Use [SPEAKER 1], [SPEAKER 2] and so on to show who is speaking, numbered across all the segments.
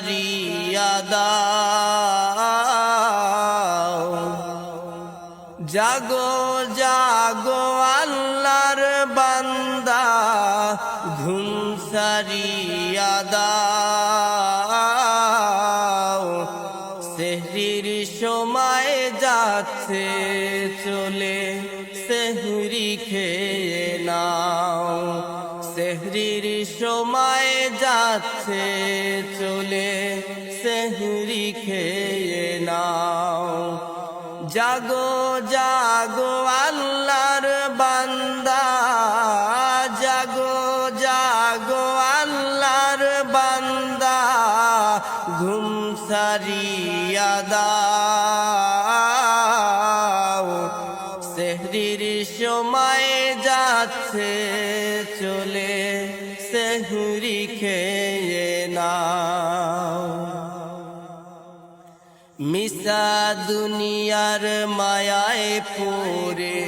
[SPEAKER 1] সারিয়া দাও। জাগো জাগো আল্লাহর বান্দা, ঘুম সারিয়া দাও। সেহরির সময় যাচ্ছে চলে, সেহরি খেয়ে নাও। সেহরির সময় যাচ্ছে চলে, সেহরি খেয়ে নাও। জাগো জাগো আল্লাহর বান্দা, জাগো জাগো আল্লাহর বান্দা, ঘুম সারিয়া দাও। সেহরির সময় যাচ্ছে চলে, সেহরি খেয়ে নাও। মিশা দুনিয়ার মায়ায় পড়ে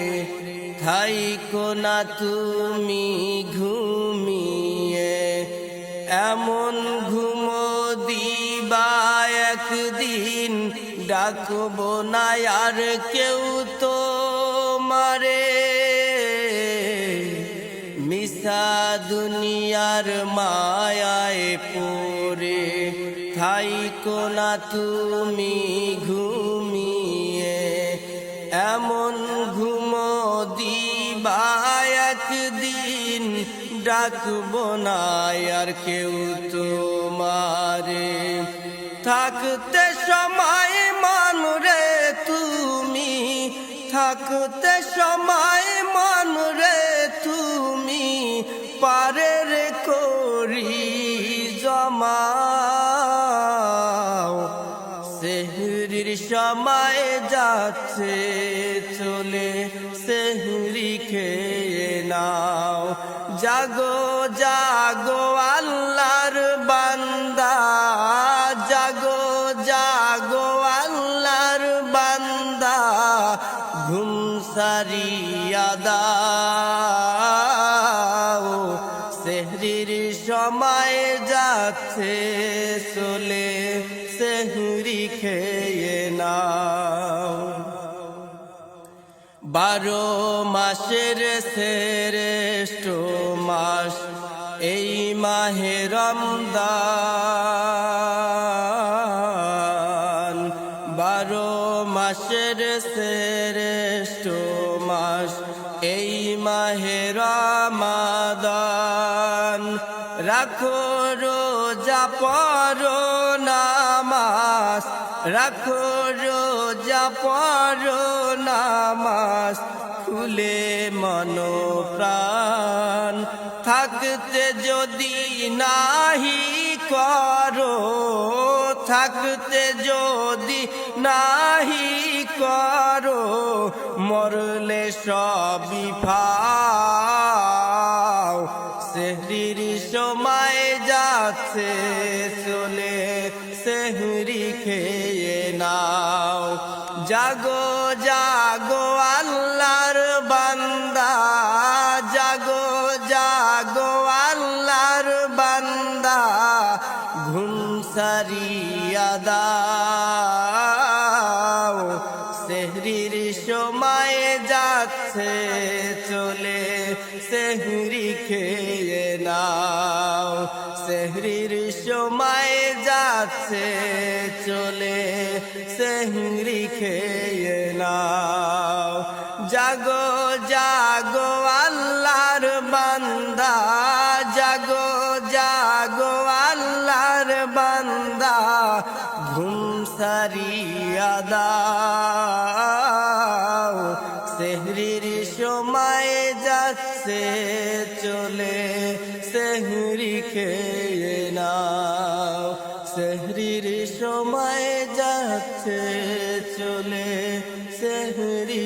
[SPEAKER 1] থাইকো না তুমি ঘুমিয়ে। এমন ঘুম দিবা একদিন, ডাকবো না আর কেউ তোমারে। মিশা দুনিয়ার মায়ায় পড়ে থাইকো না তুমি ঘুমিয়ে। এমন ঘুম দিবা একদিন, ডাকবো না আর কেউ তোমারে। থাকতে সময় মানুরে তুমি, থাকতে সময় মানুরে তুমি, পারের করি জমা। সেহরির সময় যাচ্ছে চলে, সেহরি খেয়ে নাও। জাগো জাগো আল্লাহর বান্দা, জাগো জাগো আল্লাহর বান্দা, ঘুম সারিয়া দাও। সেহরির সময় যাচ্ছে চলে, সেহরি খেয়ে নাও। 12 মাসের শ্রেষ্ঠ মাস এই মাহে রমজান। 12 মাসের শ্রেষ্ঠ মাস এই মাহে রমাদান। রাখো রোজা পড়ো নামাজ, রাখো রোজা পড়ো নামাজ, খুলে মন প্রাণ। থাকতে যদি নাহি করো, থাকতে যদি নাহি করো, মরলে সবই ফাও। সেহরির সময় যাচ্ছে চলে, সেহরি খেয়ে নাও। জাগো জাগো আল্লাহর বান্দা, জাগো জাগো আল্লাহর বান্দা, ঘুম সারিয়া দাও। সেহরির সময় যাচ্ছে চলে, সেহরি খেয়ে নাও। সেহরির সময় যাচ্ছে চলে, সেহরি খেয়ে নাও। জাগো জাগো আল্লাহর বান্দা, জাগো জাগো আল্লাহর বান্দা, ঘুম সারিয়া দাও। সেহরির সময় যাচ্ছে চলে, সেহরি খেয়ে নাও। সেহরির সময় যাচ্ছে চলে, সেহরি